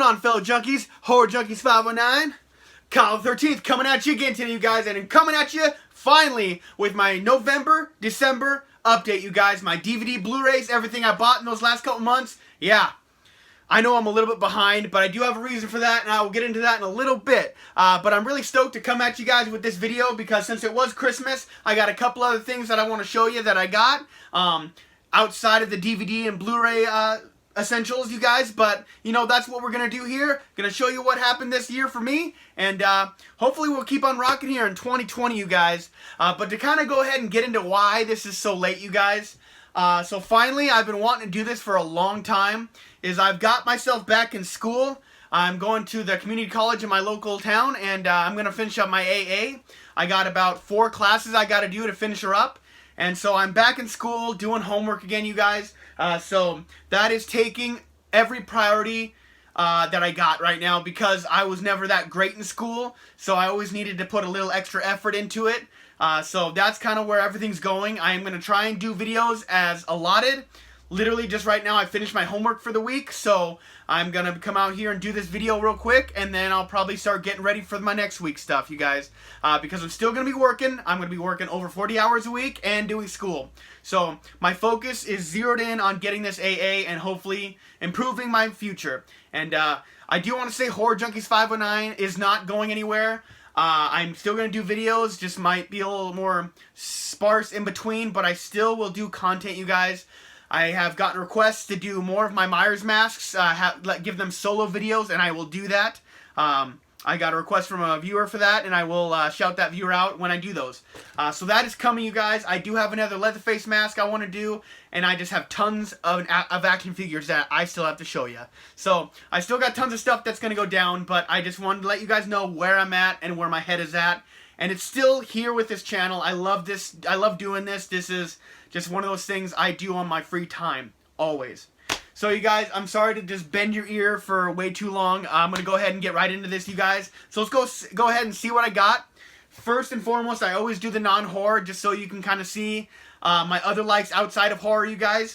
on, fellow junkies? Horror Junkies 519. Kyle 13th coming at you again today, you guys, and I'm coming at you finally with my November, December update, you guys. My DVD, Blu-rays, everything I bought in those last couple months. Yeah, I know I'm a little bit behind, but I do have a reason for that, and I will get into that in a little bit. But I'm really stoked to come at you guys with this video because since it was Christmas, I got a couple other things that I want to show you that I got outside of the DVD and Blu-ray essentials, you guys. But you know, that's what we're gonna do here. Gonna show you what happened this year for me, and hopefully we'll keep on rocking here in 2020, you guys. But to kind of go ahead and get into why this is so late, you guys. So finally, I've been wanting to do this for a long time. I've got myself back in school. I'm going to the community college in my local town, and I'm gonna finish up my AA. I got about 4 classes I got to do to finish her up. And so I'm back in school doing homework again, you guys. So that is taking every priority that I got right now because I was never that great in school. So I always needed to put a little extra effort into it. So that's kind of where everything's going. I am going to try and do videos as allotted. Literally just right now I finished my homework for the week, so I'm going to come out here and do this video real quick, and then I'll probably start getting ready for my next week's stuff, you guys. Because I'm still going to be working. I'm going to be working over 40 hours a week and doing school. So my focus is zeroed in on getting this AA and hopefully improving my future. And I do want to say Horror Junkies 519 is not going anywhere. I'm still going to do videos, just might be a little more sparse in between, but I still will do content, you guys. I have gotten requests to do more of my Myers masks, give them solo videos, and I will do that. I got a request from a viewer for that, and I will shout that viewer out when I do those. So that is coming, you guys. I do have another Leatherface mask I want to do, and I just have tons of action figures that I still have to show you. So I still got tons of stuff that's going to go down, but I just wanted to let you guys know where I'm at and where my head is at. And it's still here with this channel. I love this. I love doing this. This is just one of those things I do on my free time, always. So you guys, I'm sorry to just bend your ear for way too long. I'm going to go ahead and get right into this, you guys. So let's go ahead and see what I got. First and foremost, I always do the non-horror just so you can kind of see my other likes outside of horror, you guys.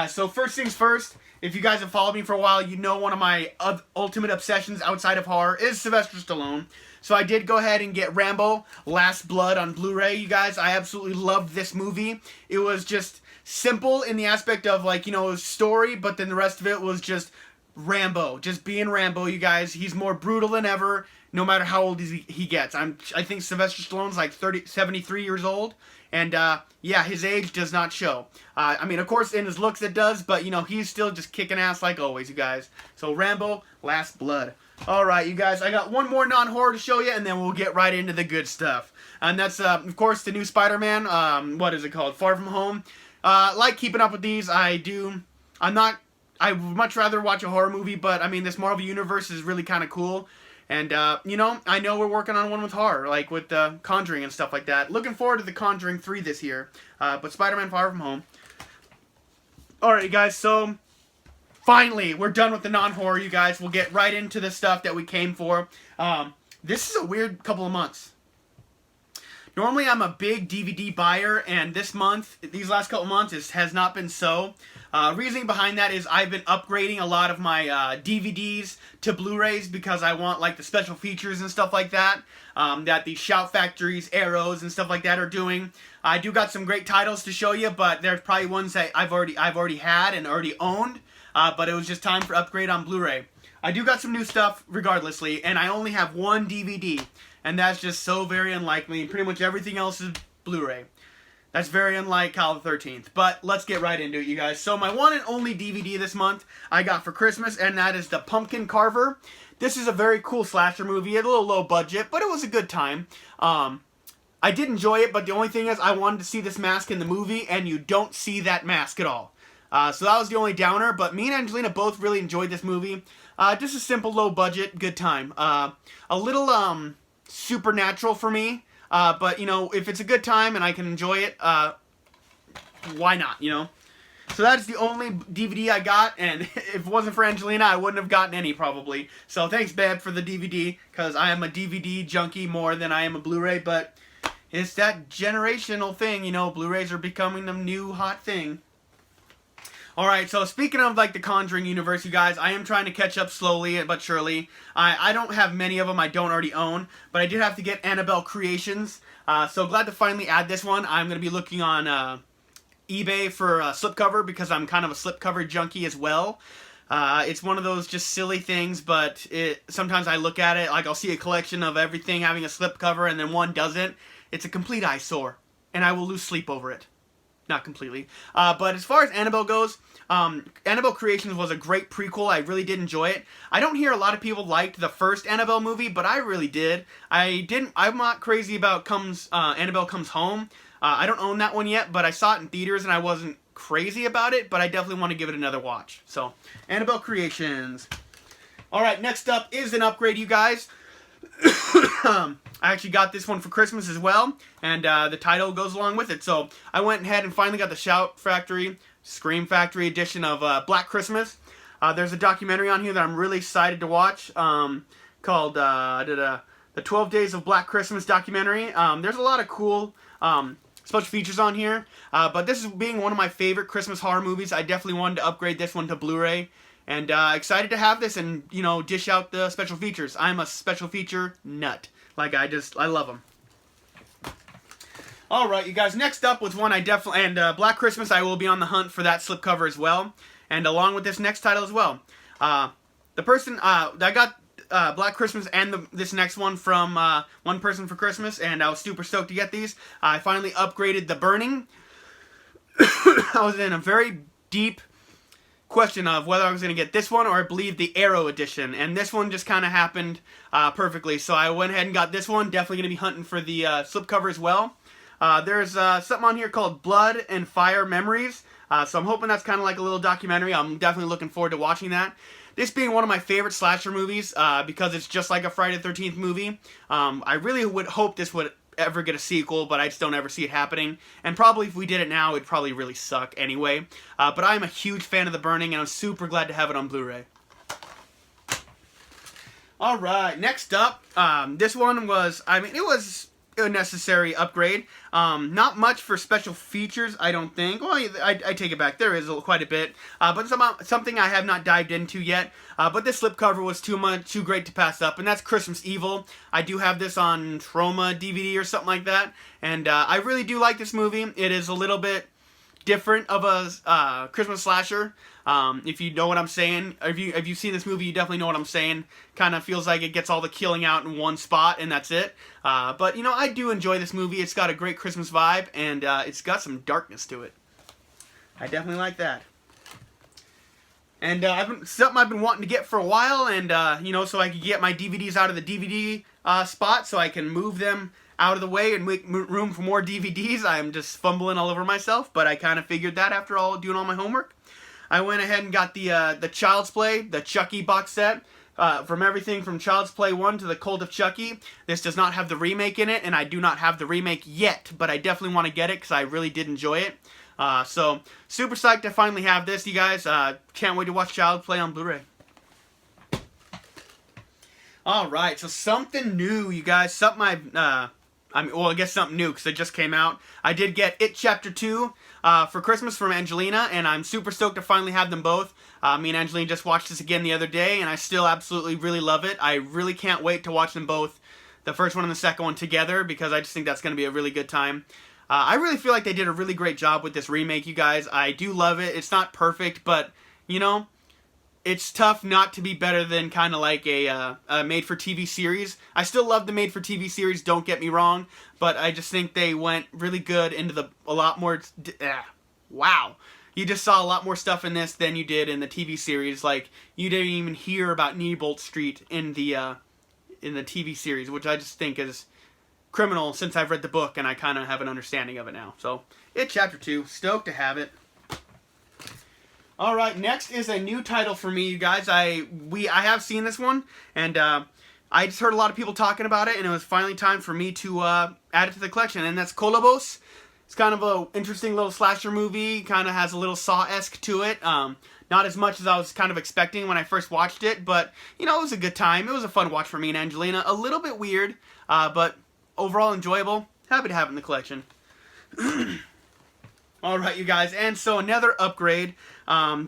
So first things first, if you guys have followed me for a while, you know one of my ultimate obsessions outside of horror is Sylvester Stallone. So I did go ahead and get Rambo: Last Blood on Blu-ray, you guys. I absolutely loved this movie. It was just simple in the aspect of, like, you know, it was story, but then the rest of it was just Rambo. Just being Rambo, you guys. He's more brutal than ever, no matter how old he gets. I think Sylvester Stallone's like 73 years old. And, yeah, his age does not show. I mean, of course, in his looks it does, but, you know, he's still just kicking ass like always, you guys. So, Rambo: Last Blood. Alright, you guys, I got one more non-horror to show you, and then we'll get right into the good stuff. And that's, of course, the new Spider-Man, what is it called? Far From Home. Like keeping up with these, I would much rather watch a horror movie, but, I mean, this Marvel Universe is really kind of cool. And, you know, I know we're working on one with horror, like with Conjuring and stuff like that. Looking forward to the Conjuring 3 this year, but Spider-Man: Far From Home. Alright, you guys, so finally, we're done with the non-horror, you guys. We'll get right into the stuff that we came for. This is a weird couple of months. Normally, I'm a big DVD buyer, and these last couple of months, has not been so. Reasoning behind that is I've been upgrading a lot of my DVDs to Blu-rays because I want, like, the special features and stuff like that, that the Shout Factories, Arrows, and stuff like that are doing. I do got some great titles to show you, but there's probably ones that I've already had and already owned. But it was just time for upgrade on Blu-ray. I do got some new stuff regardlessly, and I only have one DVD, and that's just so very unlike me. Pretty much everything else is Blu-ray. That's very unlike Kyle the 13th. But let's get right into it, you guys. So my one and only DVD this month I got for Christmas, and that is The Pumpkin Carver. This is a very cool slasher movie. A little low budget, but it was a good time. I did enjoy it, but the only thing is I wanted to see this mask in the movie, and you don't see that mask at all. So that was the only downer, but me and Angelina both really enjoyed this movie. Just a simple, low-budget, good time. A little supernatural for me, but, you know, if it's a good time and I can enjoy it, why not, you know? So that's the only DVD I got, and if it wasn't for Angelina, I wouldn't have gotten any, probably. So thanks, babe, for the DVD, because I am a DVD junkie more than I am a Blu-ray, but it's that generational thing, you know, Blu-rays are becoming the new hot thing. Alright, so speaking of like the Conjuring universe, you guys, I am trying to catch up slowly but surely. I don't have many of them I don't already own, but I did have to get Annabelle Creations. So glad to finally add this one. I'm going to be looking on eBay for a slipcover because I'm kind of a slipcover junkie as well. It's one of those just silly things, but sometimes I look at it, like I'll see a collection of everything having a slipcover and then one doesn't. It's a complete eyesore, and I will lose sleep over it. Not completely. But as far as Annabelle goes, Annabelle Creations was a great prequel. I really did enjoy it. I don't hear a lot of people liked the first Annabelle movie, but I really did. I'm not crazy about Annabelle Comes Home. I don't own that one yet, but I saw it in theaters and I wasn't crazy about it, but I definitely want to give it another watch. So, Annabelle Creations. Alright, next up is an upgrade, you guys. I actually got this one for Christmas as well, and the title goes along with it. So I went ahead and finally got the Scream Factory edition of Black Christmas. There's a documentary on here that I'm really excited to watch called the 12 Days of Black Christmas documentary. There's a lot of cool special features on here, but this is being one of my favorite Christmas horror movies. I definitely wanted to upgrade this one to Blu-ray. And excited to have this and, you know, dish out the special features. I'm a special feature nut. Like, I love them. Alright, you guys, next up was one I definitely... And Black Christmas, I will be on the hunt for that slipcover as well. And along with this next title as well. The person... I got Black Christmas and this next one from One Person for Christmas, and I was super stoked to get these. I finally upgraded The Burning. I was in a very deep question of whether I was going to get this one or I believe the Arrow edition, and this one just kind of happened perfectly, so I went ahead and got this one. Definitely going to be hunting for the slipcover as well. There's something on here called Blood and Fire Memories, so I'm hoping that's kind of like a little documentary. I'm definitely looking forward to watching that. This being one of my favorite slasher movies, because it's just like a Friday the 13th movie. I really would hope this would ever get a sequel, but I just don't ever see it happening. And probably if we did it now, it'd probably really suck anyway. But I'm a huge fan of The Burning, and I'm super glad to have it on Blu-ray. Alright, next up, this one was, it was a necessary upgrade. Not much for special features, I don't think. Well, I take it back. There is quite a bit. But something I have not dived into yet. But this slipcover was too great to pass up, and that's Christmas Evil. I do have this on Trauma DVD or something like that, and I really do like this movie. It is a little bit different of a Christmas slasher. If you know what I'm saying, if you've seen this movie, you definitely know what I'm saying. Kind of feels like it gets all the killing out in one spot, and that's it. But, you know, I do enjoy this movie. It's got a great Christmas vibe, and it's got some darkness to it. I definitely like that. And something I've been wanting to get for a while, and, you know, so I can get my DVDs out of the DVD spot so I can move them out of the way and make room for more DVDs. I'm just fumbling all over myself, but I kind of figured that after doing all my homework. I went ahead and got the Child's Play, the Chucky box set, from everything from Child's Play 1 to the Cult of Chucky. This does not have the remake in it, and I do not have the remake yet, but I definitely want to get it because I really did enjoy it. So, super psyched to finally have this, you guys. Can't wait to watch Child's Play on Blu-ray. Alright, so something new, you guys. Something well, I guess something new because it just came out. I did get It Chapter 2 for Christmas from Angelina, and I'm super stoked to finally have them both. Me and Angelina just watched this again the other day, and I still absolutely really love it. I really can't wait to watch them both, the first one and the second one together, because I just think that's going to be a really good time. I really feel like they did a really great job with this remake, you guys. I do love it. It's not perfect, but, you know, it's tough not to be better than kind of like a made-for-TV series. I still love the made-for-TV series, don't get me wrong, but I just think they went really good into a lot more... wow. You just saw a lot more stuff in this than you did in the TV series. Like, you didn't even hear about Neibolt Street in the TV series, which I just think is criminal since I've read the book and I kind of have an understanding of it now. So, It Chapter 2. Stoked to have it. Alright, next is a new title for me, you guys. I have seen this one, and I just heard a lot of people talking about it, and it was finally time for me to add it to the collection, and that's Kolobos. It's kind of an interesting little slasher movie, kind of has a little Saw-esque to it. Not as much as I was kind of expecting when I first watched it, but, you know, it was a good time. It was a fun watch for me and Angelina. A little bit weird, but overall enjoyable. Happy to have it in the collection. Alright, you guys, and so another upgrade.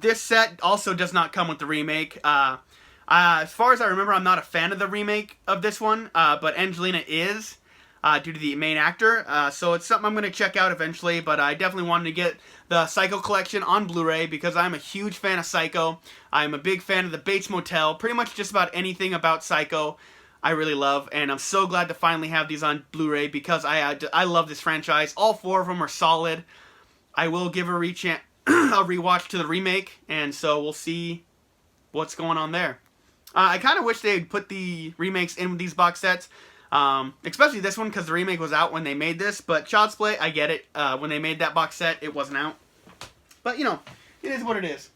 This set also does not come with the remake. As far as I remember, I'm not a fan of the remake of this one, but Angelina is, due to the main actor. So it's something I'm going to check out eventually, but I definitely wanted to get the Psycho collection on Blu-ray because I'm a huge fan of Psycho. I'm a big fan of the Bates Motel. Pretty much just about anything about Psycho I really love, and I'm so glad to finally have these on Blu-ray because I love this franchise. All four of them are solid. I will give a rewatch to the remake, and so we'll see what's going on there. I kind of wish they'd put the remakes in with these box sets, especially this one because the remake was out when they made this, but Child's Play, I get it. When they made that box set, it wasn't out. But, you know, it is what it is.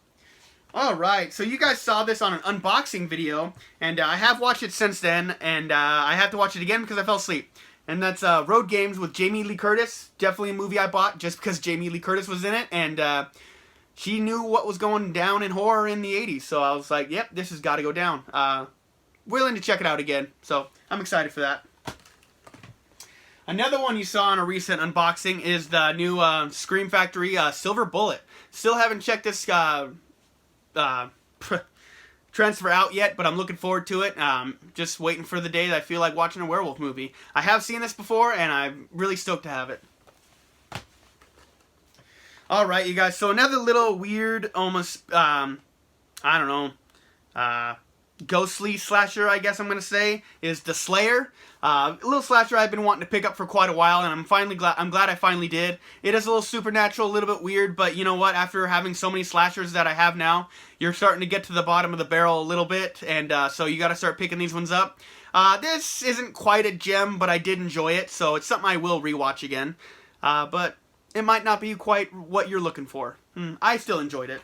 Alright, so you guys saw this on an unboxing video, and I have watched it since then, and I have to watch it again because I fell asleep. And that's Road Games with Jamie Lee Curtis. Definitely a movie I bought just because Jamie Lee Curtis was in it, and she knew what was going down in horror in the 80s, so I was like, yep, this has got to go down. Willing to check it out again, so I'm excited for that. Another one you saw in a recent unboxing is the new Scream Factory Silver Bullet. Still haven't checked this transfer out yet, but I'm looking forward to it. Just waiting for the day that I feel like watching a werewolf movie. I have seen this before, and I'm really stoked to have it. Alright, you guys, so another little weird, almost, I don't know, ghostly slasher, I guess I'm going to say, is The Slayer. A little slasher I've been wanting to pick up for quite a while, and I'm glad I finally did. It is a little supernatural, a little bit weird, but you know what? After having so many slashers that I have now, you're starting to get to the bottom of the barrel a little bit, and so you got to start picking these ones up. This isn't quite a gem, but I did enjoy it, so it's something I will rewatch again. But it might not be quite what you're looking for. I still enjoyed it.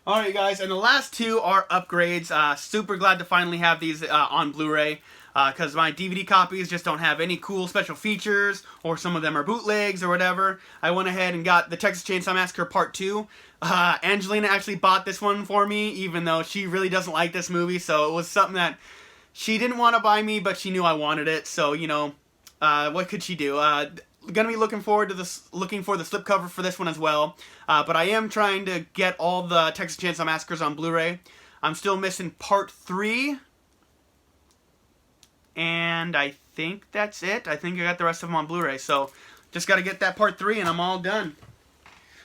Alright, you guys, and the last two are upgrades. Super glad to finally have these on Blu-ray because my DVD copies just don't have any cool special features, or some of them are bootlegs or whatever. I went ahead and got the Texas Chainsaw Massacre Part 2. Angelina actually bought this one for me, even though she really doesn't like this movie, so it was something that she didn't want to buy me, but she knew I wanted it, so, you know, what could she do? Gonna be looking for the slipcover for this one as well. But I am trying to get all the Texas Chainsaw Massacres on Blu-ray. I'm still missing Part 3. And I think that's it. I think I got the rest of them on Blu-ray. So, just gotta get that Part 3 and I'm all done.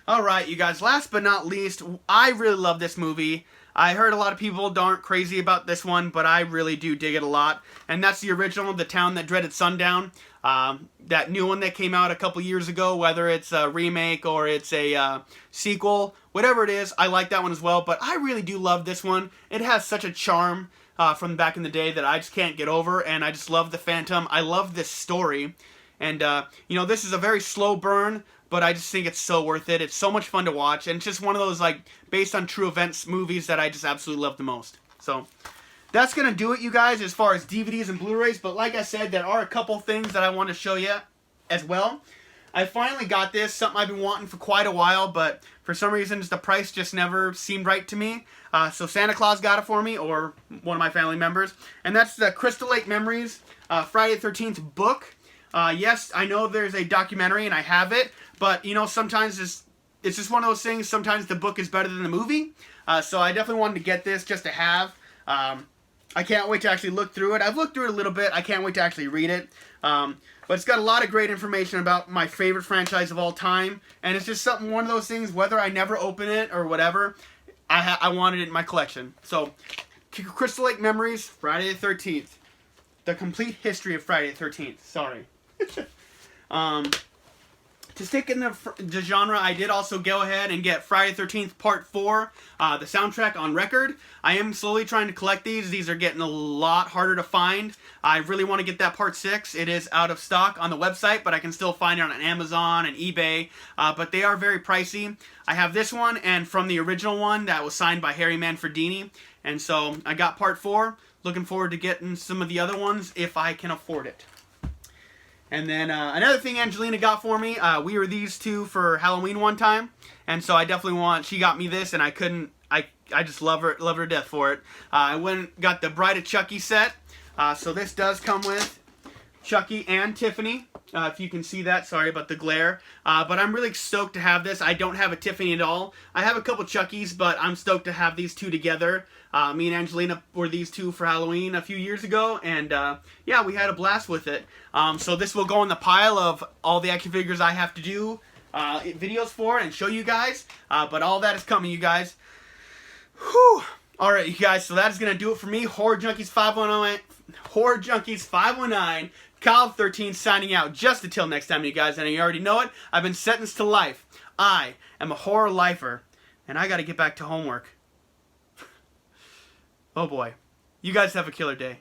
Alright, you guys. Last but not least, I really love this movie. I heard a lot of people aren't crazy about this one, but I really do dig it a lot. And that's the original, The Town That Dreaded Sundown. That new one that came out a couple years ago, whether it's a remake or it's a sequel, whatever it is, I like that one as well. But I really do love this one. It has such a charm from back in the day that I just can't get over, and I just love the Phantom. I love this story. And, you know, this is a very slow burn, but I just think it's so worth it. It's so much fun to watch, and it's just one of those, like, based on true events movies that I just absolutely love the most. So, that's going to do it, you guys, as far as DVDs and Blu-rays, but like I said, there are a couple things that I want to show you as well. I finally got this, something I've been wanting for quite a while, but for some reason, the price just never seemed right to me. So Santa Claus got it for me, or one of my family members, and that's the Crystal Lake Memories Friday the 13th book. Yes, I know there's a documentary, and I have it, but, you know, sometimes it's just one of those things. Sometimes the book is better than the movie, so I definitely wanted to get this just to have. I can't wait to actually look through it. I've looked through it a little bit. I can't wait to actually read it. But it's got a lot of great information about my favorite franchise of all time, and it's just something, one of those things, whether I never open it or whatever, I wanted it in my collection. So, Crystal Lake Memories, Friday the 13th. The complete history of Friday the 13th. Sorry. To stick in the genre, I did also go ahead and get Friday the 13th Part 4, the soundtrack on record. I am slowly trying to collect these. These are getting a lot harder to find. I really want to get that Part 6. It is out of stock on the website, but I can still find it on Amazon and eBay. But they are very pricey. I have this one, and from the original one that was signed by Harry Manfredini. And so I got Part 4. Looking forward to getting some of the other ones if I can afford it. And then another thing Angelina got for me, we were these two for Halloween one time, and so I definitely she got me this, and I just love her to death for it. I went and got the Bride of Chucky set, so this does come with Chucky and Tiffany. If you can see that, sorry about the glare. But I'm really stoked to have this. I don't have a Tiffany at all. I have a couple Chuckies, but I'm stoked to have these two together. Me and Angelina were these two for Halloween a few years ago, and yeah, we had a blast with it. So this will go in the pile of all the action figures I have to do videos for and show you guys. But all that is coming, you guys. Whew. Alright, you guys, so that is going to do it for me. Horror Junkies 519, Kyle 13 signing out. Just until next time, you guys. And you already know it. I've been sentenced to life. I am a horror lifer. And I got to get back to homework. Oh boy. You guys have a killer day.